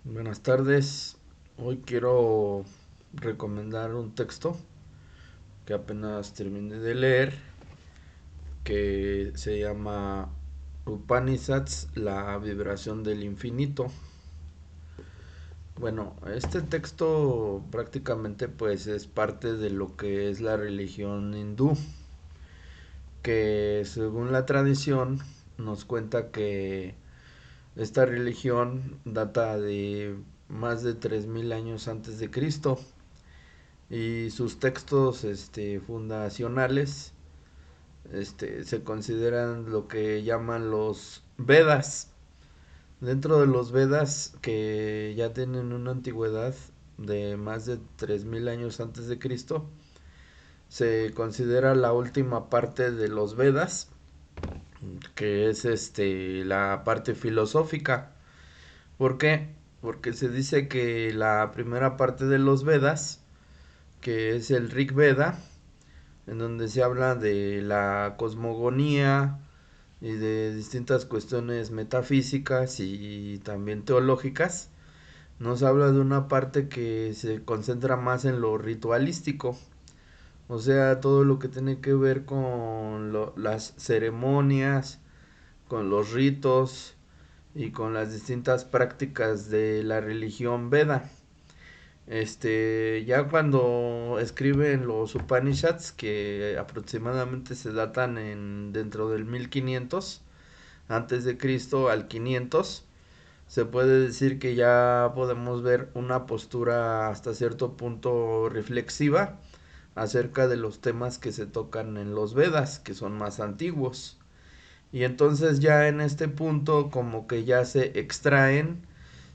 Buenas tardes. Hoy quiero recomendar un texto que apenas terminé de leer, que se llama Upanishads, la vibración del infinito. Bueno, este texto prácticamente pues es parte de lo que es la religión hindú, que según la tradición nos cuenta que esta religión data de más de 3000 años antes de Cristo y sus textos fundacionales se consideran lo que llaman los Vedas. Dentro de los Vedas, que ya tienen una antigüedad de más de 3000 años antes de Cristo, se considera la última parte de los Vedas, que es la parte filosófica. ¿Por qué? Porque se dice que la primera parte de los Vedas, que es el Rig Veda, en donde se habla de la cosmogonía y de distintas cuestiones metafísicas y también teológicas, nos habla de una parte que se concentra más en lo ritualístico, o sea, todo lo que tiene que ver con las ceremonias, con los ritos y con las distintas prácticas de la religión Veda. Ya cuando escriben los Upanishads, que aproximadamente se datan dentro del 1500 antes de Cristo al 500, se puede decir que ya podemos ver una postura hasta cierto punto reflexiva acerca de los temas que se tocan en los Vedas, que son más antiguos. Y entonces ya en este punto como que ya se extraen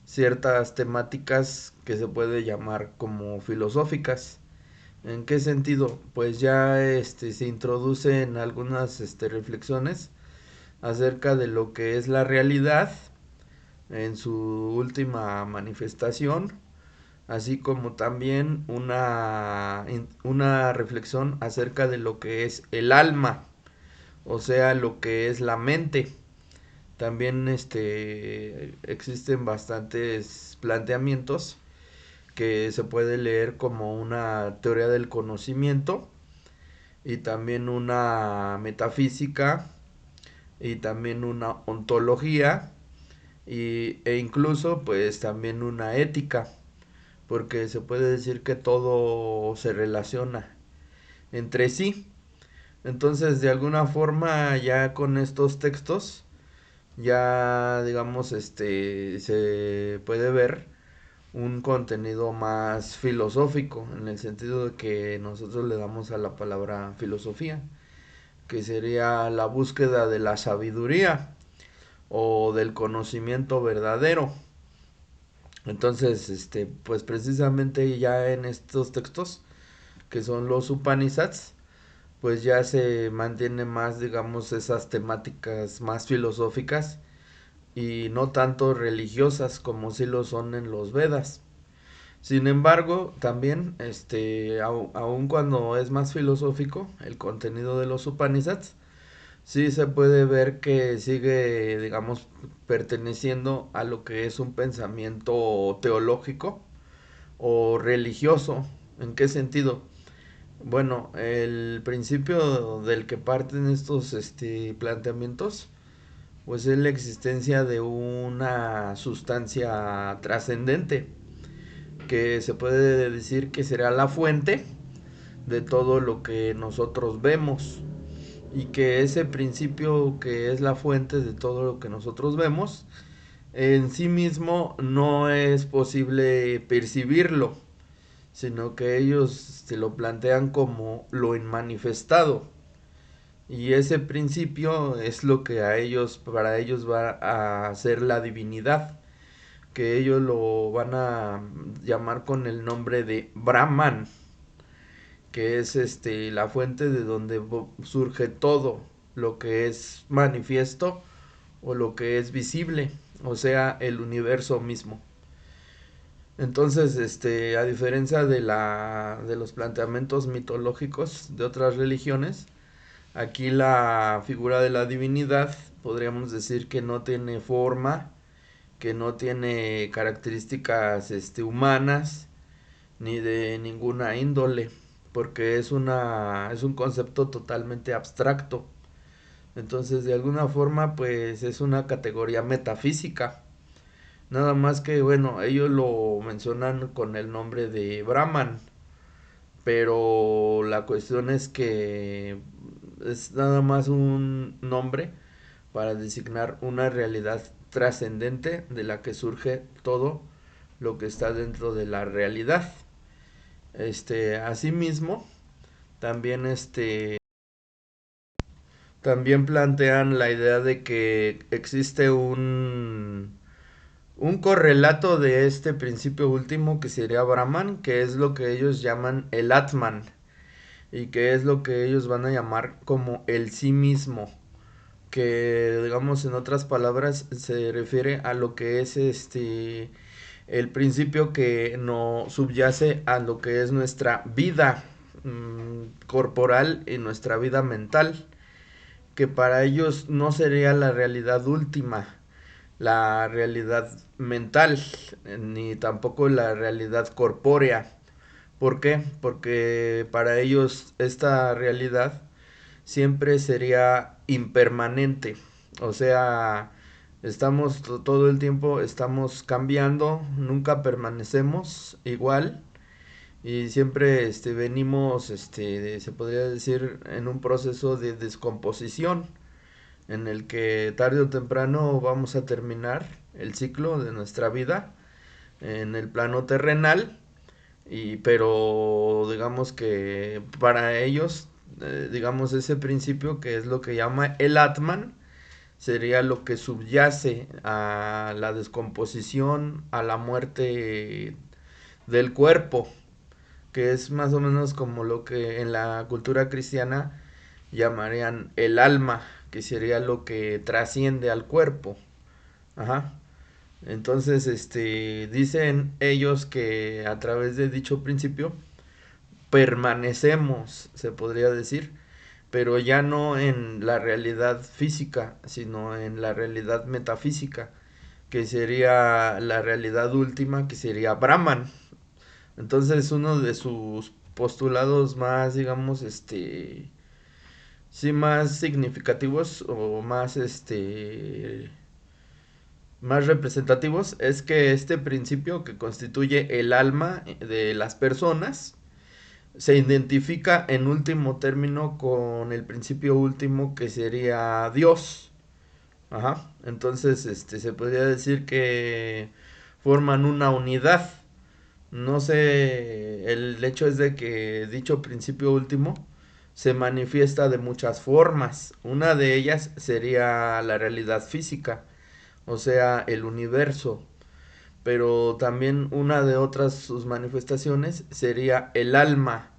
ciertas temáticas que se puede llamar como filosóficas. ¿En qué sentido? Pues ya se introducen algunas reflexiones acerca de lo que es la realidad en su última manifestación, así como también una reflexión acerca de lo que es el alma, o sea, lo que es la mente. También existen bastantes planteamientos que se puede leer como una teoría del conocimiento y también una metafísica y también una ontología e incluso pues también una ética, porque se puede decir que todo se relaciona entre sí. Entonces, de alguna forma, ya con estos textos, ya digamos, se puede ver un contenido más filosófico, en el sentido de que nosotros le damos a la palabra filosofía, que sería la búsqueda de la sabiduría o del conocimiento verdadero. Entonces, pues precisamente ya en estos textos, que son los Upanishads, pues ya se mantiene más, digamos, esas temáticas más filosóficas y no tanto religiosas como si lo son en los Vedas. Sin embargo, también, aun cuando es más filosófico el contenido de los Upanishads, sí se puede ver que sigue, digamos, perteneciendo a lo que es un pensamiento teológico o religioso. ¿En qué sentido? Bueno, el principio del que parten estos planteamientos, pues es la existencia de una sustancia trascendente, que se puede decir que será la fuente de todo lo que nosotros vemos, y que ese principio que es la fuente de todo lo que nosotros vemos en sí mismo no es posible percibirlo, sino que ellos se lo plantean como lo inmanifestado, y ese principio es lo que para ellos va a ser la divinidad, que ellos lo van a llamar con el nombre de Brahman, que es la fuente de donde surge todo lo que es manifiesto o lo que es visible, o sea, el universo mismo. Entonces, a diferencia de los planteamientos mitológicos de otras religiones, aquí la figura de la divinidad podríamos decir que no tiene forma que no tiene características humanas ni de ninguna índole, porque es un concepto totalmente abstracto. Entonces, de alguna forma, pues es una categoría metafísica. Nada más que, bueno, ellos lo mencionan con el nombre de Brahman, pero la cuestión es que es nada más un nombre para designar una realidad trascendente de la que surge todo lo que está dentro de la realidad. Asimismo, también también plantean la idea de que existe un correlato de este principio último que sería Brahman, que es lo que ellos llaman el Atman, y que es lo que ellos van a llamar como el sí mismo, que digamos en otras palabras se refiere a lo que es el principio que no subyace a lo que es nuestra vida corporal y nuestra vida mental, que para ellos no sería la realidad última, la realidad mental, ni tampoco la realidad corpórea. ¿Por qué? Porque para ellos esta realidad siempre sería impermanente. O sea, estamos todo el tiempo, estamos cambiando, nunca permanecemos igual y siempre venimos, se podría decir, en un proceso de descomposición en el que tarde o temprano vamos a terminar el ciclo de nuestra vida en el plano terrenal, pero digamos que para ellos, digamos, ese principio que es lo que llama el Atman sería lo que subyace a la descomposición, a la muerte del cuerpo, que es más o menos como lo que en la cultura cristiana llamarían el alma, que sería lo que trasciende al cuerpo. Ajá. Entonces, dicen ellos que a través de dicho principio permanecemos, se podría decir, pero ya no en la realidad física, sino en la realidad metafísica, que sería la realidad última, que sería Brahman. Entonces, uno de sus postulados más, digamos, sí, más significativos o más, más representativos es que este principio que constituye el alma de las personas se identifica en último término con el principio último que sería Dios. Ajá. Entonces, se podría decir que forman una unidad. No sé, el hecho es de que dicho principio último se manifiesta de muchas formas. Una de ellas sería la realidad física, o sea, el universo. Pero también una de otras sus manifestaciones sería el alma.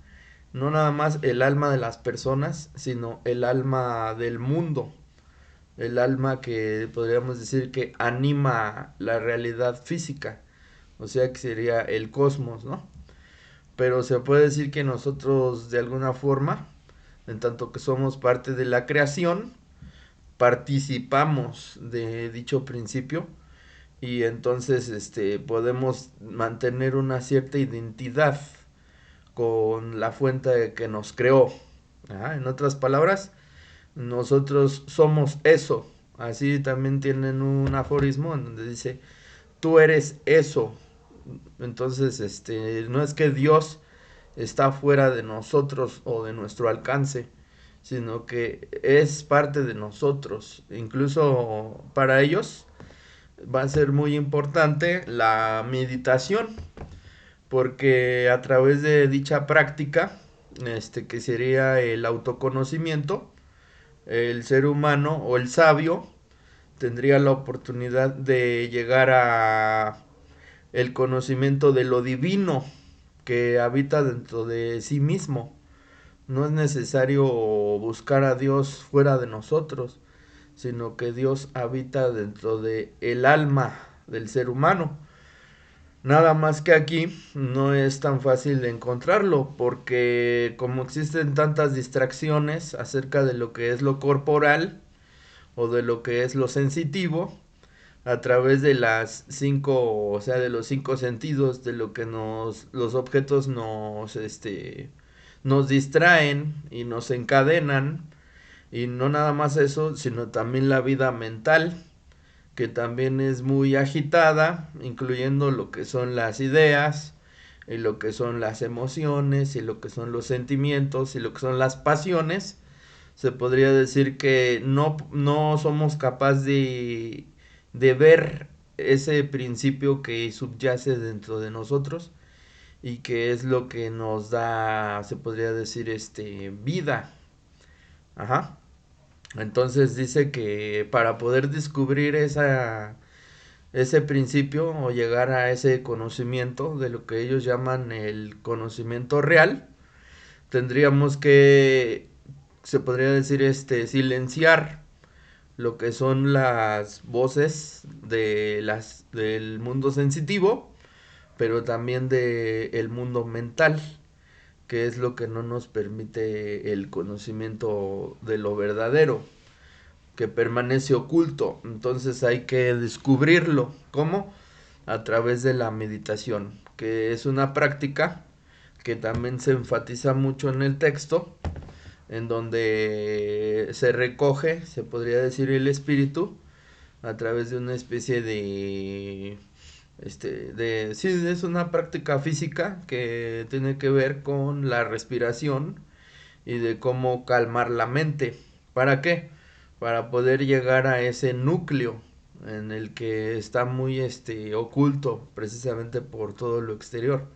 No nada más el alma de las personas, sino el alma del mundo. El alma que podríamos decir que anima la realidad física. O sea que sería el cosmos, ¿no? Pero se puede decir que nosotros de alguna forma, en tanto que somos parte de la creación, participamos de dicho principio y entonces podemos mantener una cierta identidad con la fuente que nos creó. En otras palabras, nosotros somos eso. Así también tienen un aforismo en donde dice, tú eres eso. Entonces, no es que Dios está fuera de nosotros o de nuestro alcance, sino que es parte de nosotros. Incluso para ellos va a ser muy importante la meditación, porque a través de dicha práctica, que sería el autoconocimiento, el ser humano o el sabio tendría la oportunidad de llegar a el conocimiento de lo divino que habita dentro de sí mismo. No es necesario buscar a Dios fuera de nosotros, sino que Dios habita dentro de el alma del ser humano. Nada más que aquí no es tan fácil de encontrarlo, porque como existen tantas distracciones acerca de lo que es lo corporal o de lo que es lo sensitivo, a través de las cinco, o sea, de los cinco sentidos, de lo que los objetos nos distraen y nos encadenan, y no nada más eso, sino también la vida mental, que también es muy agitada, incluyendo lo que son las ideas, y lo que son las emociones, y lo que son los sentimientos, y lo que son las pasiones. Se podría decir que no somos capaces de ver ese principio que subyace dentro de nosotros y que es lo que nos da, se podría decir, vida. Ajá. Entonces dice que para poder descubrir ese principio o llegar a ese conocimiento de lo que ellos llaman el conocimiento real, tendríamos que, se podría decir, silenciar lo que son las voces del mundo sensitivo, pero también del mundo mental, que es lo que no nos permite el conocimiento de lo verdadero, que permanece oculto. Entonces hay que descubrirlo. ¿Cómo? A través de la meditación, que es una práctica que también se enfatiza mucho en el texto, en donde se recoge, se podría decir, el espíritu a través de una especie sí, es una práctica física que tiene que ver con la respiración y de cómo calmar la mente. ¿Para qué? Para poder llegar a ese núcleo en el que está muy oculto precisamente por todo lo exterior.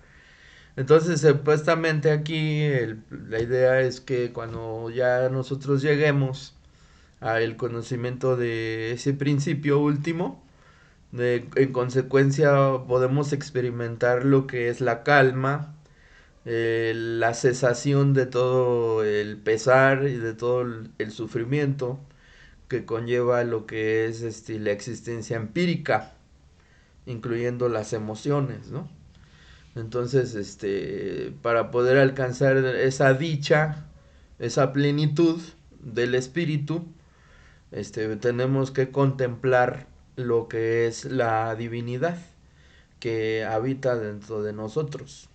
Entonces, supuestamente aquí la idea es que cuando ya nosotros lleguemos al conocimiento de ese principio último, en consecuencia podemos experimentar lo que es la calma, la cesación de todo el pesar y de todo el sufrimiento que conlleva lo que es la existencia empírica, incluyendo las emociones, ¿no? Entonces, para poder alcanzar esa dicha, esa plenitud del espíritu, tenemos que contemplar lo que es la divinidad que habita dentro de nosotros.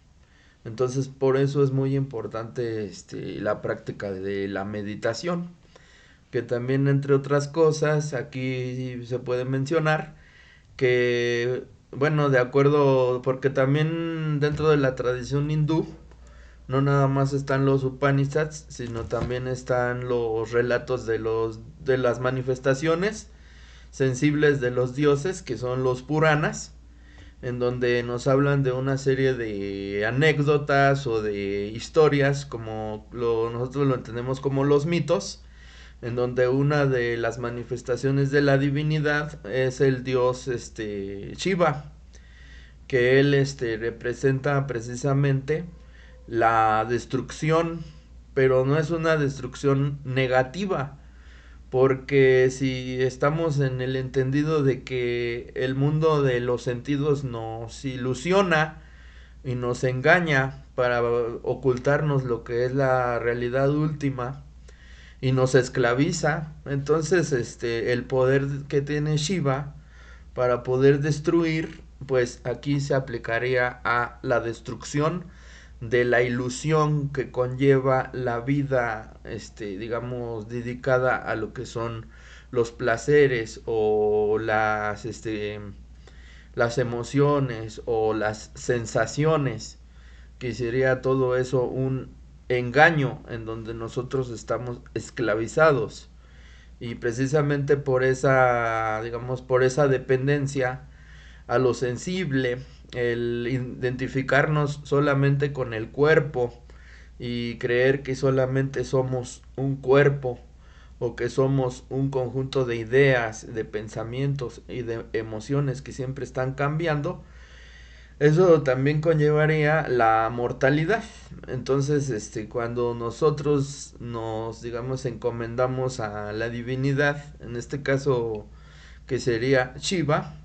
Entonces, por eso es muy importante la práctica de la meditación, que también, entre otras cosas, aquí se puede mencionar que, bueno, de acuerdo, porque también dentro de la tradición hindú, no nada más están los Upanishads, sino también están los relatos de las manifestaciones sensibles de los dioses, que son los Puranas, en donde nos hablan de una serie de anécdotas o de historias, como nosotros lo entendemos como los mitos, en donde una de las manifestaciones de la divinidad es el dios Shiva, que él representa precisamente la destrucción, pero no es una destrucción negativa, porque si estamos en el entendido de que el mundo de los sentidos nos ilusiona y nos engaña para ocultarnos lo que es la realidad última y nos esclaviza, entonces el poder que tiene Shiva para poder destruir, pues aquí se aplicaría a la destrucción de la ilusión que conlleva la vida, digamos, dedicada a lo que son los placeres o las emociones o las sensaciones, que sería todo eso un engaño en donde nosotros estamos esclavizados. Y precisamente por esa, digamos, por esa dependencia a lo sensible, el identificarnos solamente con el cuerpo y creer que solamente somos un cuerpo o que somos un conjunto de ideas, de pensamientos y de emociones que siempre están cambiando, eso también conllevaría la mortalidad. Entonces, cuando nosotros nos, digamos, encomendamos a la divinidad, en este caso que sería Shiva,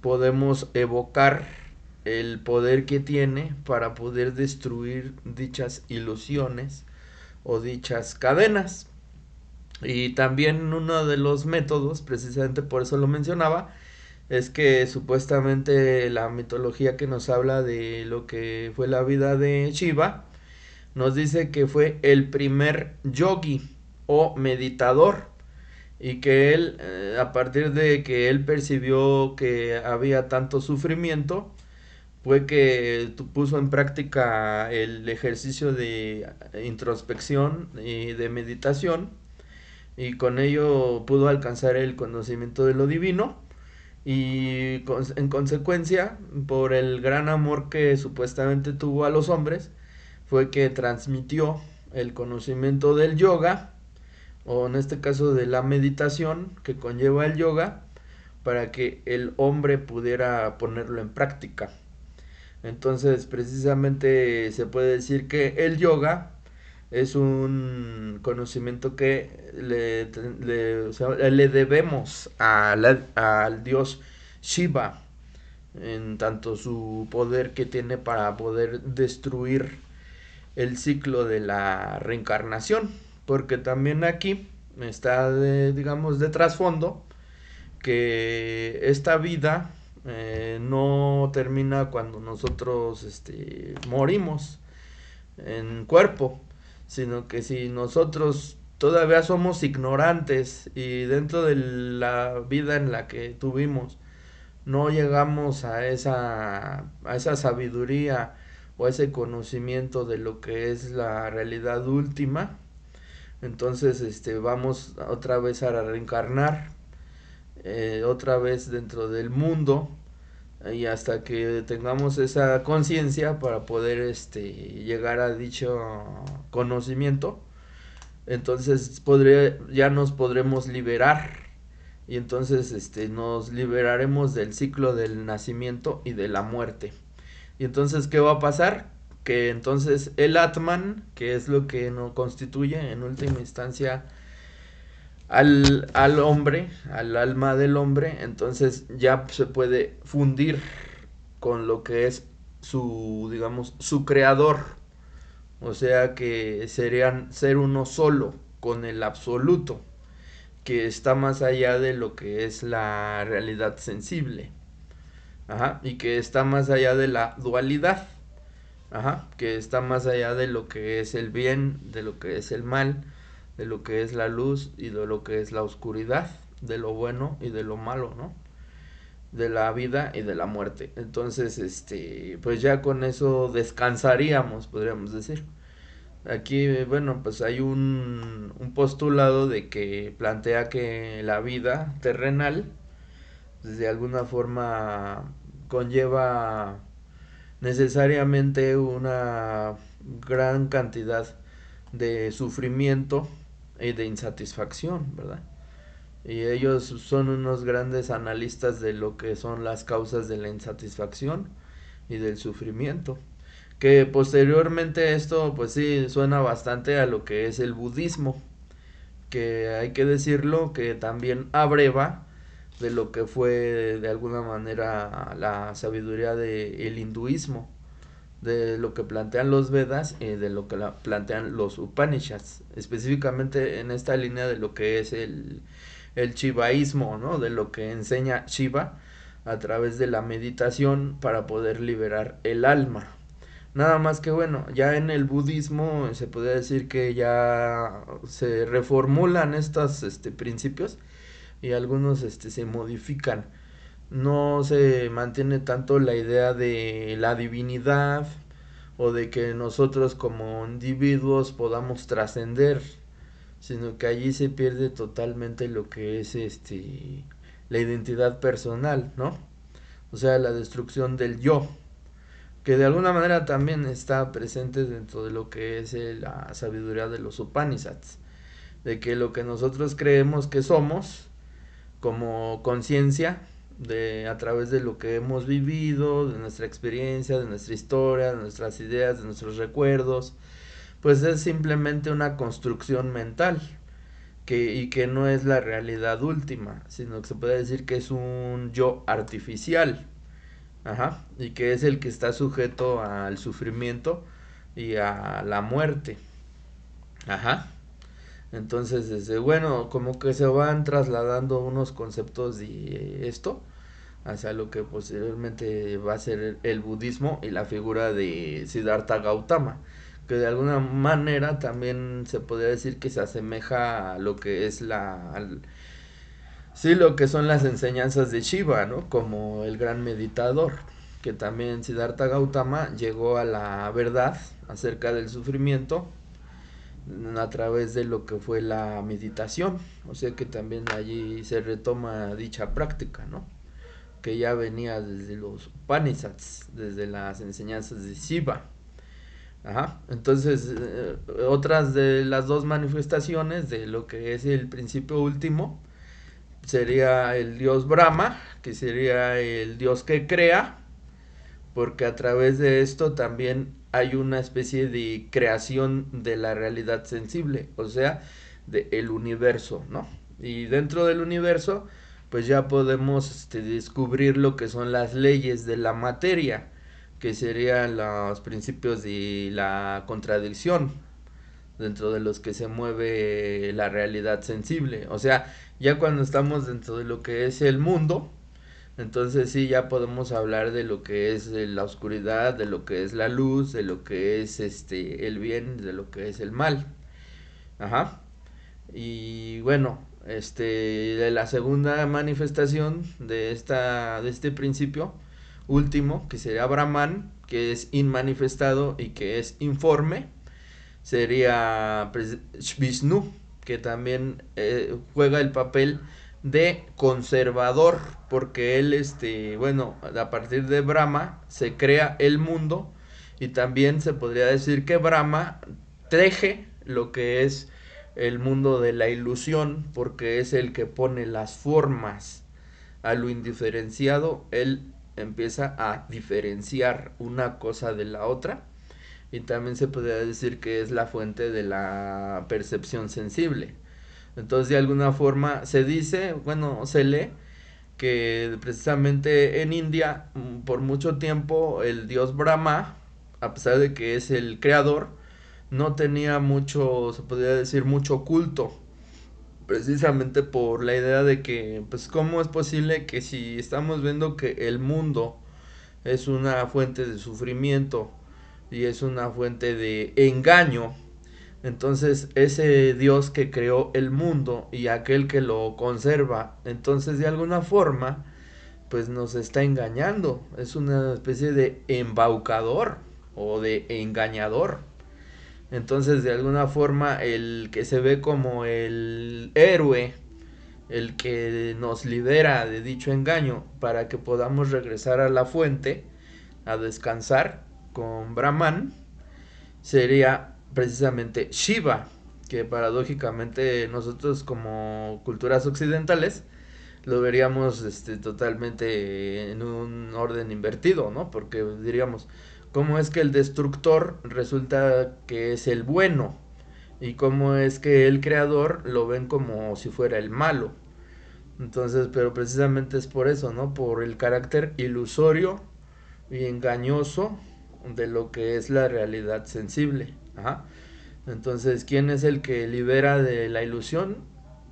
podemos evocar el poder que tiene para poder destruir dichas ilusiones o dichas cadenas. Y también uno de los métodos, precisamente por eso lo mencionaba, es que supuestamente la mitología que nos habla de lo que fue la vida de Shiva nos dice que fue el primer yogi o meditador y que él, a partir de que él percibió que había tanto sufrimiento, fue que puso en práctica el ejercicio de introspección y de meditación y con ello pudo alcanzar el conocimiento de lo divino y en consecuencia por el gran amor que supuestamente tuvo a los hombres fue que transmitió el conocimiento del yoga o en este caso de la meditación que conlleva el yoga para que el hombre pudiera ponerlo en práctica. Entonces, precisamente se puede decir que el yoga es un conocimiento que o sea, le debemos al dios Shiva, en tanto su poder que tiene para poder destruir el ciclo de la reencarnación, porque también aquí está, digamos, de trasfondo que esta vida no termina cuando nosotros morimos en cuerpo, sino que si nosotros todavía somos ignorantes y dentro de la vida en la que tuvimos no llegamos a esa sabiduría o a ese conocimiento de lo que es la realidad última, entonces vamos otra vez a reencarnar otra vez dentro del mundo y hasta que tengamos esa conciencia para poder llegar a dicho conocimiento, entonces ya nos podremos liberar y entonces nos liberaremos del ciclo del nacimiento y de la muerte. Y entonces, ¿qué va a pasar? Que entonces el Atman, que es lo que nos constituye en última instancia al hombre, al alma del hombre, entonces ya se puede fundir con lo que es su, digamos, su creador. O sea que serían ser uno solo con el absoluto, que está más allá de lo que es la realidad sensible. Ajá, y que está más allá de la dualidad. Ajá, que está más allá de lo que es el bien, de lo que es el mal, de lo que es la luz y de lo que es la oscuridad, de lo bueno y de lo malo, ¿no? De la vida y de la muerte. Entonces, pues ya con eso descansaríamos, podríamos decir. Aquí, bueno, pues hay un postulado de que plantea que la vida terrenal, pues de alguna forma, conlleva necesariamente una gran cantidad de sufrimiento y de insatisfacción, ¿verdad? Y ellos son unos grandes analistas de lo que son las causas de la insatisfacción y del sufrimiento. Que posteriormente esto, pues sí, suena bastante a lo que es el budismo, que hay que decirlo que también abreva de lo que fue de alguna manera la sabiduría del hinduismo, de lo que plantean los Vedas y de lo que plantean los Upanishads, específicamente en esta línea de lo que es el shivaísmo, ¿no? De lo que enseña Shiva a través de la meditación para poder liberar el alma. Nada más que bueno, ya en el budismo se puede decir que ya se reformulan estos principios y algunos se modifican. No se mantiene tanto la idea de la divinidad o de que nosotros como individuos podamos trascender, sino que allí se pierde totalmente lo que es la identidad personal, ¿no? O sea, la destrucción del yo, que de alguna manera también está presente dentro de lo que es la sabiduría de los Upanishads, de que lo que nosotros creemos que somos como conciencia de a través de lo que hemos vivido, de nuestra experiencia, de nuestra historia, de nuestras ideas, de nuestros recuerdos, pues es simplemente una construcción mental y que no es la realidad última, sino que se puede decir que es un yo artificial, ajá, y que es el que está sujeto al sufrimiento y a la muerte, ajá. Entonces, bueno, como que se van trasladando unos conceptos de esto hacia lo que posteriormente va a ser el budismo y la figura de Siddhartha Gautama, que de alguna manera también se podría decir que se asemeja a lo que es sí, lo que son las enseñanzas de Shiva, ¿no? Como el gran meditador, que también Siddhartha Gautama llegó a la verdad acerca del sufrimiento a través de lo que fue la meditación, o sea que también allí se retoma dicha práctica, ¿no? Que ya venía desde los Upanishads, desde las enseñanzas de Shiva. Ajá. Entonces, otras de las dos manifestaciones de lo que es el principio último sería el dios Brahma, que sería el dios que crea, porque a través de esto también hay una especie de creación de la realidad sensible, o sea, del universo, ¿no? Y dentro del universo, pues ya podemos descubrir lo que son las leyes de la materia, que serían los principios de la contradicción, dentro de los que se mueve la realidad sensible. O sea, ya cuando estamos dentro de lo que es el mundo, entonces sí ya podemos hablar de lo que es la oscuridad, de lo que es la luz, de lo que es el bien, de lo que es el mal. Ajá. Y bueno, de la segunda manifestación de este principio último, que sería Brahman, que es inmanifestado y que es informe, sería Vishnu, que también juega el papel de conservador, porque él, bueno, a partir de Brahma se crea el mundo y también se podría decir que Brahma teje lo que es el mundo de la ilusión, porque es el que pone las formas a lo indiferenciado, él empieza a diferenciar una cosa de la otra y también se podría decir que es la fuente de la percepción sensible. Entonces, de alguna forma se dice, bueno, se lee que precisamente en India por mucho tiempo el dios Brahma, a pesar de que es el creador, no tenía mucho, se podría decir, mucho culto, precisamente por la idea de que, pues, ¿cómo es posible que si estamos viendo que el mundo es una fuente de sufrimiento y es una fuente de engaño, entonces ese Dios que creó el mundo y aquel que lo conserva, entonces de alguna forma pues nos está engañando, es una especie de embaucador o de engañador? Entonces de alguna forma el que se ve como el héroe, el que nos libera de dicho engaño para que podamos regresar a la fuente a descansar con Brahman, sería precisamente Shiva, que paradójicamente nosotros como culturas occidentales lo veríamos totalmente en un orden invertido, ¿no? Porque diríamos, ¿cómo es que el destructor resulta que es el bueno? Y cómo es que el creador lo ven como si fuera el malo. Entonces, pero precisamente es por eso, ¿no? Por el carácter ilusorio y engañoso de lo que es la realidad sensible. Ajá. Entonces, ¿quién es el que libera de la ilusión?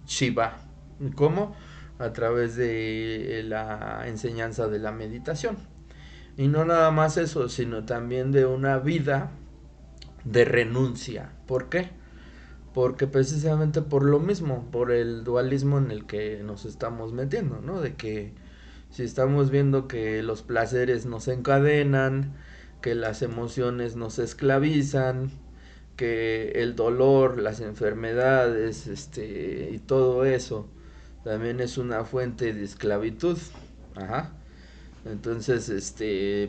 Shiva. ¿Cómo? A través de la enseñanza de la meditación. Y no nada más eso, sino también de una vida de renuncia. ¿Por qué? Porque precisamente por lo mismo, por el dualismo en el que nos estamos metiendo, ¿no? De que si estamos viendo que los placeres nos encadenan, que las emociones nos esclavizan, que el dolor, las enfermedades, y todo eso también es una fuente de esclavitud. Ajá. Entonces,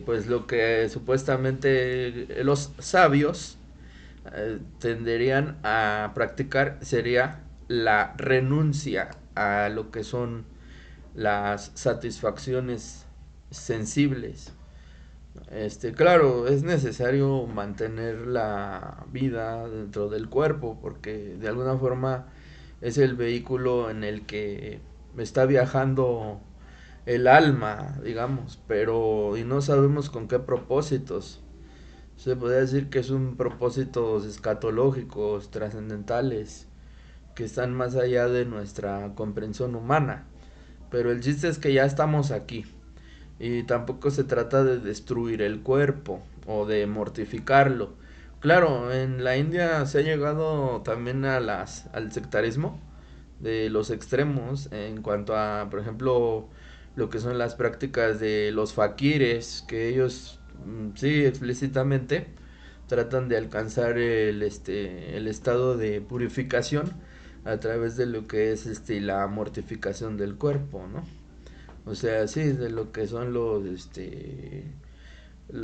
pues lo que supuestamente los sabios tenderían a practicar sería la renuncia a lo que son las satisfacciones sensibles. Claro, es necesario mantener la vida dentro del cuerpo porque de alguna forma es el vehículo en el que está viajando el alma, digamos, pero y no sabemos con qué propósitos. Se podría decir que es un propósitos escatológicos, trascendentales, que están más allá de nuestra comprensión humana. Pero el chiste es que ya estamos aquí. y tampoco se trata de destruir el cuerpo o de mortificarlo. Claro, en la India se ha llegado también al sectarismo de los extremos en cuanto a, por ejemplo, lo que son las prácticas de los fakires, que ellos sí explícitamente tratan de alcanzar el estado de purificación a través de lo que es la mortificación del cuerpo, ¿no? O sea, sí, de lo que son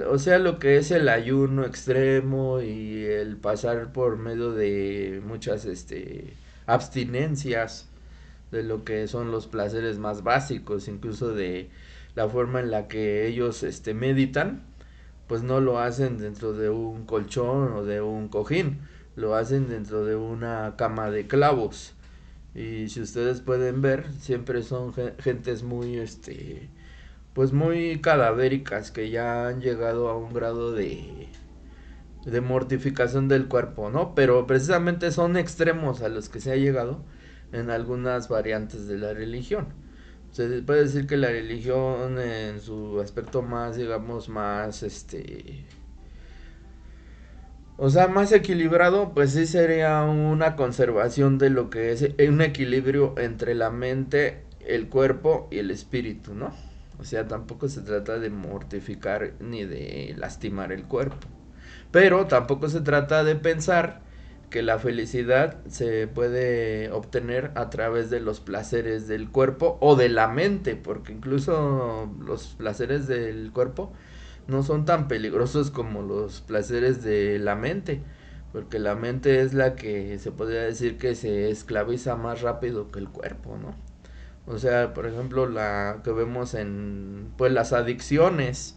o sea, lo que es el ayuno extremo y el pasar por medio de muchas abstinencias de lo que son los placeres más básicos, incluso de la forma en la que ellos meditan, pues no lo hacen dentro de un colchón o de un cojín, lo hacen dentro de una cama de clavos. Y si ustedes pueden ver, siempre son gentes muy pues muy cadavéricas que ya han llegado a un grado de mortificación del cuerpo, ¿no? Pero precisamente son extremos a los que se ha llegado en algunas variantes de la religión. Se puede decir que la religión en su aspecto más, digamos, más o sea, más equilibrado, pues sí sería una conservación de lo que es un equilibrio entre la mente, el cuerpo y el espíritu, ¿no? O sea, tampoco se trata de mortificar ni de lastimar el cuerpo. Pero tampoco se trata de pensar que la felicidad se puede obtener a través de los placeres del cuerpo o de la mente, porque incluso los placeres del cuerpo no son tan peligrosos como los placeres de la mente, porque la mente es la que se podría decir que se esclaviza más rápido que el cuerpo, ¿no? O sea, por ejemplo, la que vemos en pues las adicciones,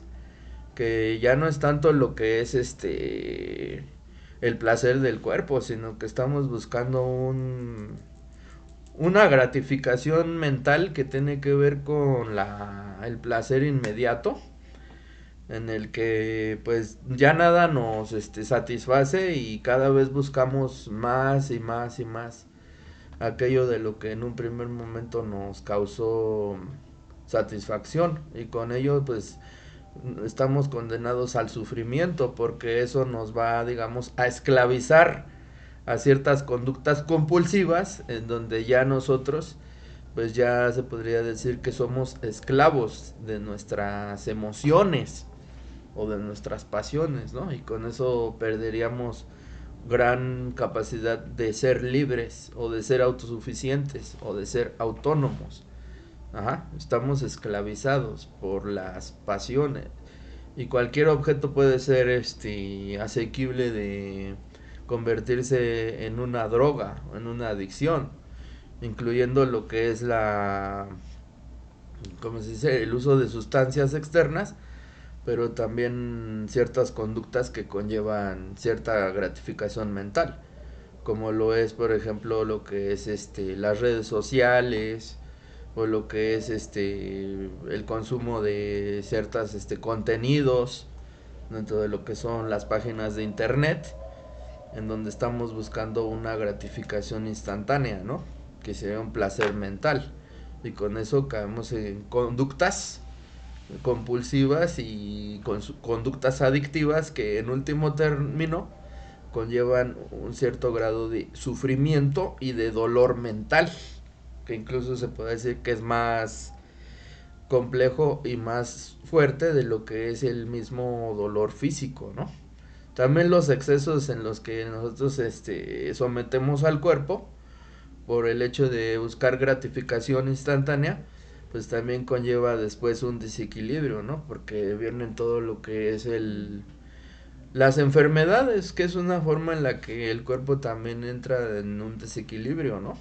que ya no es tanto lo que es el placer del cuerpo, sino que estamos buscando una gratificación mental que tiene que ver con el placer inmediato, en el que pues ya nada nos satisface y cada vez buscamos más y más y más aquello de lo que en un primer momento nos causó satisfacción, y con ello pues estamos condenados al sufrimiento, porque eso nos va, digamos, a esclavizar a ciertas conductas compulsivas en donde ya nosotros pues ya se podría decir que somos esclavos de nuestras emociones o de nuestras pasiones, ¿no? Y con eso perderíamos gran capacidad de ser libres o de ser autosuficientes o de ser autónomos. Ajá, estamos esclavizados por las pasiones, y cualquier objeto puede ser asequible de convertirse en una droga, en una adicción, incluyendo lo que es ¿cómo se dice? El uso de sustancias externas, pero también ciertas conductas que conllevan cierta gratificación mental, como lo es, por ejemplo, lo que es las redes sociales, o lo que es el consumo de ciertos contenidos dentro de lo que son las páginas de internet, en donde estamos buscando una gratificación instantánea, ¿no? Que sería un placer mental, y con eso caemos en conductas compulsivas y conductas adictivas que en último término conllevan un cierto grado de sufrimiento y de dolor mental, que incluso se puede decir que es más complejo y más fuerte de lo que es el mismo dolor físico, ¿no? También los excesos en los que nosotros sometemos al cuerpo por el hecho de buscar gratificación instantánea, pues también conlleva después un desequilibrio, ¿no? Porque vienen todo lo que es las enfermedades, que es una forma en la que el cuerpo también entra en un desequilibrio, ¿no?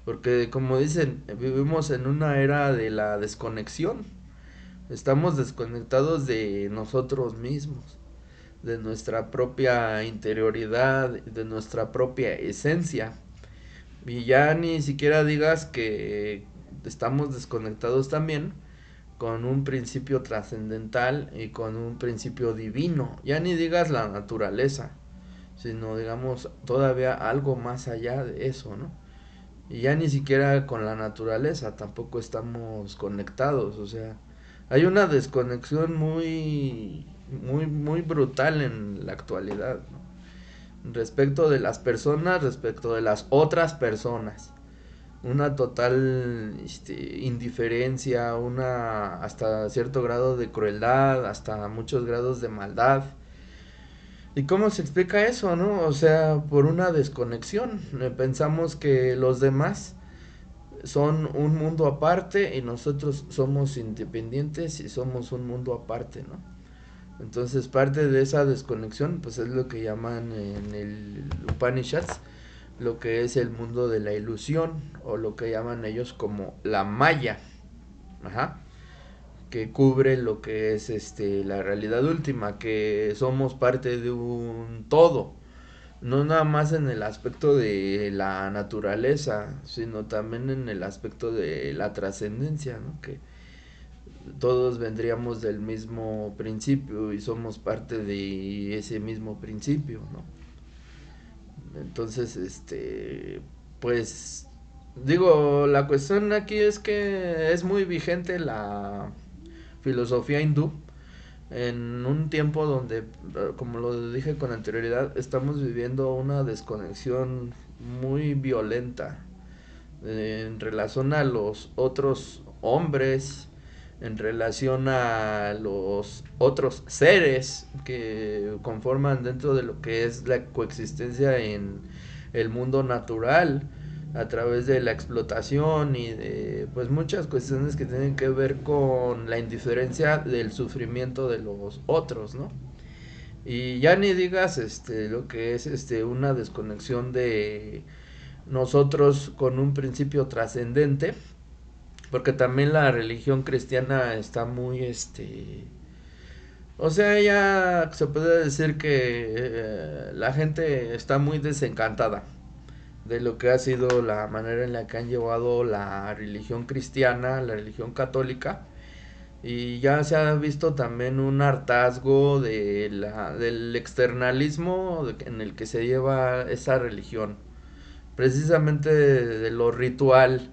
Porque como dicen, vivimos en una era de la desconexión. Estamos desconectados de nosotros mismos, de nuestra propia interioridad, de nuestra propia esencia. Y ya ni siquiera digas que estamos desconectados también con un principio trascendental y con un principio divino. Ya ni digas la naturaleza, sino digamos todavía algo más allá de eso, ¿no? Y ya ni siquiera con la naturaleza tampoco estamos conectados, o sea, Hay una desconexión muy brutal en la actualidad, ¿no? Respecto de las personas, respecto de las otras personas. Una total indiferencia, una hasta cierto grado de crueldad, hasta muchos grados de maldad. ¿Y cómo se explica eso, no? O sea, por una desconexión. Pensamos que los demás son un mundo aparte y nosotros somos independientes y somos un mundo aparte, ¿no? Entonces parte de esa desconexión pues es lo que llaman en el Upanishads lo que es el mundo de la ilusión o lo que llaman ellos como la maya, ajá, que cubre lo que es la realidad última, que somos parte de un todo, no nada más en el aspecto de la naturaleza, sino también en el aspecto de la trascendencia, ¿no? Que todos vendríamos del mismo principio y somos parte de ese mismo principio, ¿no? Entonces, pues, digo, la cuestión aquí es que es muy vigente la filosofía hindú en un tiempo donde, como lo dije con anterioridad, estamos viviendo una desconexión muy violenta en relación a los otros hombres, en relación a los otros seres que conforman dentro de lo que es la coexistencia en el mundo natural a través de la explotación y de pues muchas cuestiones que tienen que ver con la indiferencia del sufrimiento de los otros, ¿no? Y ya ni digas lo que es una desconexión de nosotros con un principio trascendente, porque también la religión cristiana está muy o sea, ya se puede decir que la gente está muy desencantada de lo que ha sido la manera en la que han llevado la religión cristiana, la religión católica, y ya se ha visto también un hartazgo del externalismo en el que se lleva esa religión, precisamente de lo ritual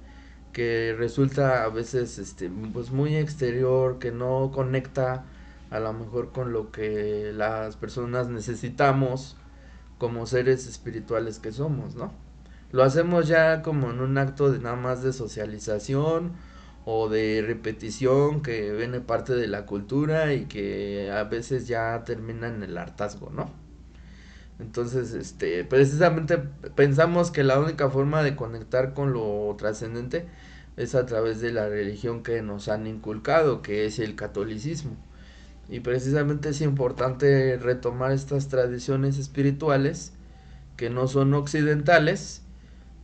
que resulta a veces pues muy exterior, que no conecta a lo mejor con lo que las personas necesitamos como seres espirituales que somos, ¿no? Lo hacemos ya como en un acto de nada más de socialización o de repetición que viene parte de la cultura y que a veces ya termina en el hartazgo, ¿no? Entonces, precisamente pensamos que la única forma de conectar con lo trascendente es a través de la religión que nos han inculcado, que es el catolicismo. Y precisamente es importante retomar estas tradiciones espirituales que no son occidentales,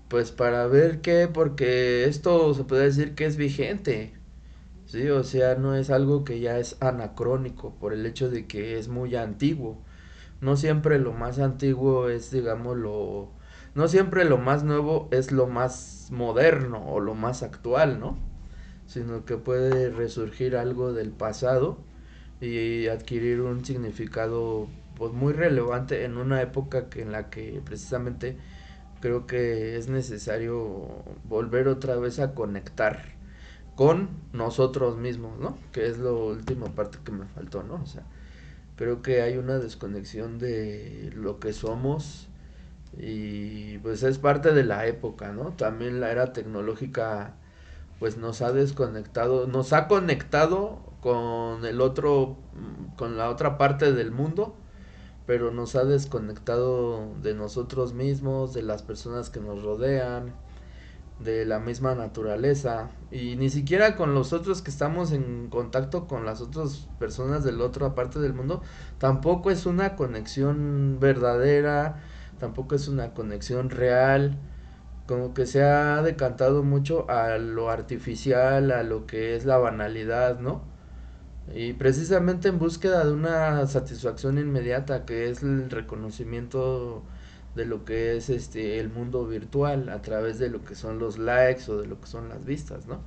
pues para ver qué, porque esto se puede decir que es vigente, ¿sí? O sea, no es algo que ya es anacrónico por el hecho de que es muy antiguo. No siempre lo más antiguo es, digamos, no siempre lo más nuevo es lo más moderno o lo más actual, ¿no? Sino que puede resurgir algo del pasado y adquirir un significado pues muy relevante en una época en la que precisamente creo que es necesario volver otra vez a conectar con nosotros mismos, ¿no? Que es la última parte que me faltó, ¿no? O sea, creo que hay una desconexión de lo que somos y pues es parte de la época, ¿no? También la era tecnológica pues nos ha desconectado, nos ha conectado con el otro, con la otra parte del mundo, pero nos ha desconectado de nosotros mismos, de las personas que nos rodean, de la misma naturaleza y ni siquiera con los otros que estamos en contacto con las otras personas de la otra parte del mundo, tampoco es una conexión verdadera, tampoco es una conexión real, como que se ha decantado mucho a lo artificial, a lo que es la banalidad, ¿no? Y precisamente en búsqueda de una satisfacción inmediata, que es el reconocimiento de lo que es el mundo virtual a través de lo que son los likes o de lo que son las vistas, ¿no?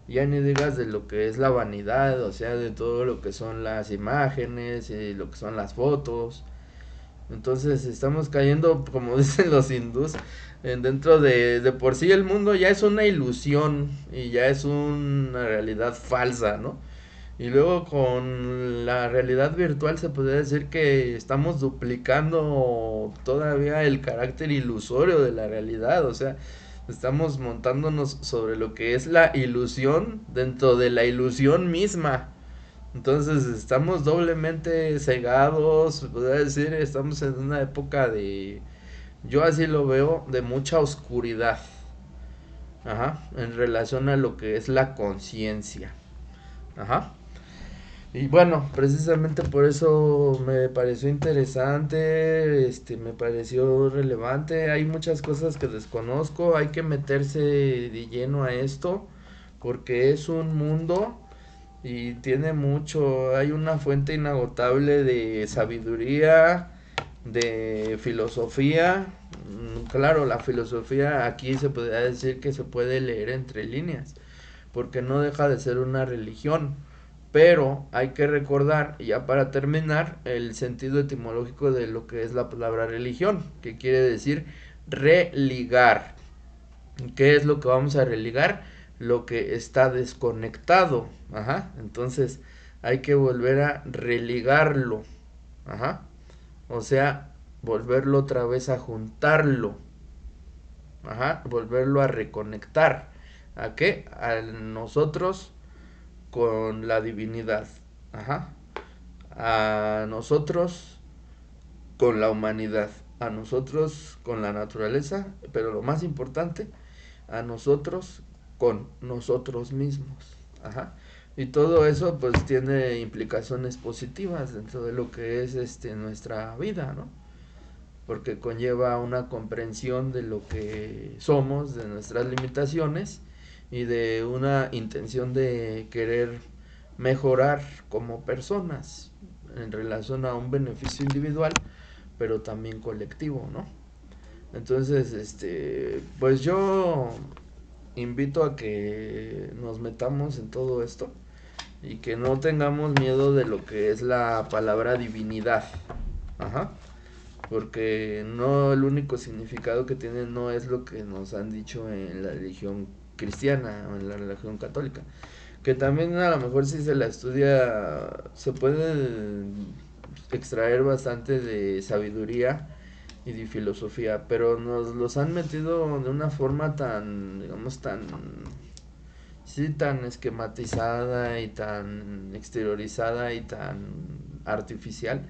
Ya ni digas de lo que es la vanidad, o sea, de todo lo que son las imágenes y lo que son las fotos. Entonces estamos cayendo, como dicen los hindús, dentro de por sí el mundo ya es una ilusión y ya es una realidad falsa, ¿no? Y luego con la realidad virtual se podría decir que estamos duplicando todavía el carácter ilusorio de la realidad, o sea, estamos montándonos sobre lo que es la ilusión dentro de la ilusión misma. Entonces estamos doblemente cegados, se podría decir, estamos en una época de, yo así lo veo, de mucha oscuridad, ajá, en relación a lo que es la conciencia, ajá. Y bueno, precisamente por eso me pareció interesante, me pareció relevante. Hay muchas cosas que desconozco, hay que meterse de lleno a esto, porque es un mundo y tiene mucho, hay una fuente inagotable de sabiduría, de filosofía. Claro, la filosofía aquí se podría decir que se puede leer entre líneas, porque no deja de ser una religión. Pero hay que recordar, ya para terminar, el sentido etimológico de lo que es la palabra religión, que quiere decir religar. ¿Qué es lo que vamos a religar? Lo que está desconectado. Ajá. Entonces hay que volver a religarlo. Ajá. O sea, volverlo otra vez a juntarlo. Ajá. Volverlo a reconectar. ¿A qué? A nosotros con la divinidad. Ajá. A nosotros con la humanidad. A nosotros con la naturaleza. Pero lo más importante, a nosotros con nosotros mismos. Ajá. Y todo eso pues tiene implicaciones positivas dentro de lo que es nuestra vida, ¿no? Porque conlleva una comprensión de lo que somos, de nuestras limitaciones y de una intención de querer mejorar como personas en relación a un beneficio individual, pero también colectivo, ¿no? Entonces, pues yo invito a que nos metamos en todo esto y que no tengamos miedo de lo que es la palabra divinidad. Ajá. Porque no, el único significado que tiene no es lo que nos han dicho en la religión cristiana o en la religión católica, que también a lo mejor si se la estudia se puede extraer bastante de sabiduría y de filosofía, pero nos los han metido de una forma tan, digamos, tan, sí, tan esquematizada y tan exteriorizada y tan artificial,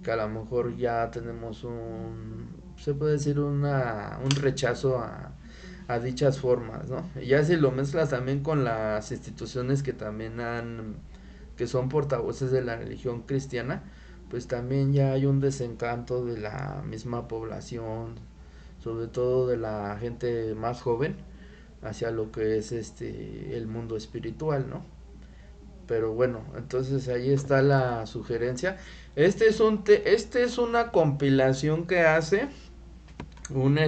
que a lo mejor ya tenemos un, se puede decir un rechazo a dichas formas, ¿no? Y ya si lo mezclas también con las instituciones que también han, que son portavoces de la religión cristiana, pues también ya hay un desencanto de la misma población, sobre todo de la gente más joven, hacia lo que es el mundo espiritual, ¿no? Pero bueno, entonces ahí está la sugerencia. Este es una compilación que hace un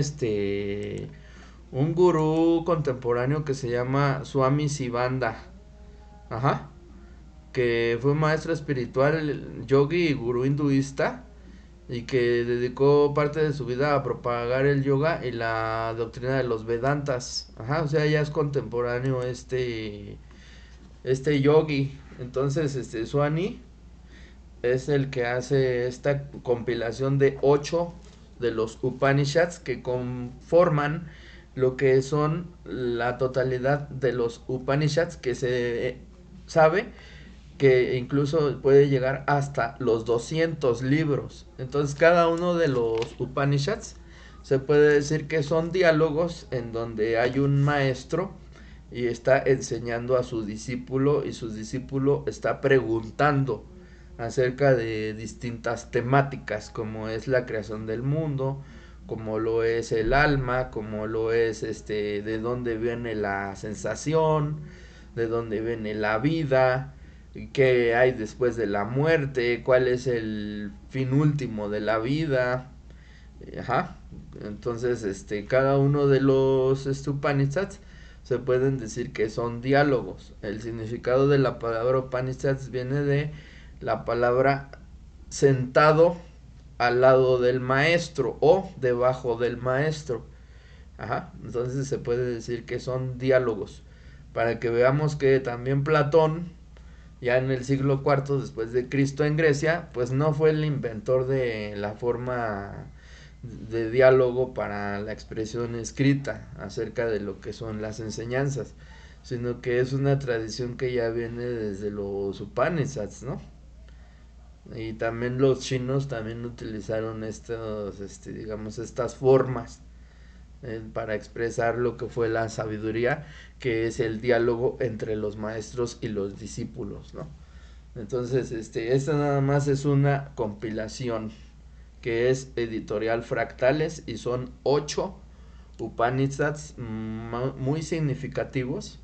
un gurú contemporáneo que se llama Swami Sivananda. Ajá. Que fue maestro espiritual, yogi y gurú hinduista y que dedicó parte de su vida a propagar el yoga y la doctrina de los Vedantas. Ajá, o sea, ya es contemporáneo este yogi. Entonces, Swami es el que hace esta compilación de 8 de los Upanishads que conforman lo que son la totalidad de los Upanishads, que se sabe que incluso puede llegar hasta los 200 libros. Entonces cada uno de los Upanishads se puede decir que son diálogos en donde hay un maestro y está enseñando a su discípulo y su discípulo está preguntando acerca de distintas temáticas como es la creación del mundo, como lo es el alma, como lo es de dónde viene la sensación, de dónde viene la vida, qué hay después de la muerte, cuál es el fin último de la vida. Ajá. Entonces, cada uno de los Upanishads se pueden decir que son diálogos. El significado de la palabra Upanishads viene de la palabra sentado al lado del maestro o debajo del maestro. Ajá. Entonces se puede decir que son diálogos. Para que veamos que también Platón Ya en el siglo IV después de Cristo en Grecia, pues no fue el inventor de la forma de diálogo para la expresión escrita acerca de lo que son las enseñanzas, sino que es una tradición que ya viene desde los Upanishads, ¿no? Y también los chinos también utilizaron estos, digamos, estas formas para expresar lo que fue la sabiduría, que es el diálogo entre los maestros y los discípulos, ¿no? Entonces, esta nada más es una compilación que es editorial Fractales y son 8 Upanishads muy significativos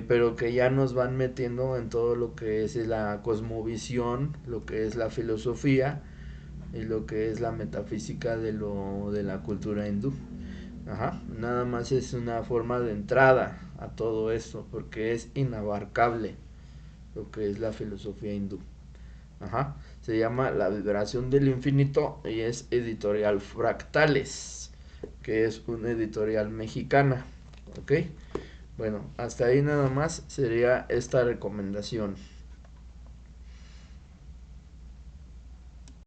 pero que ya nos van metiendo en todo lo que es la cosmovisión, lo que es la filosofía y lo que es la metafísica de la cultura hindú. Ajá, nada más es una forma de entrada a todo esto, porque es inabarcable lo que es la filosofía hindú. Ajá, se llama La Vibración del Infinito y es editorial Fractales, que es una editorial mexicana. ¿Ok? Bueno, hasta ahí nada más sería esta recomendación.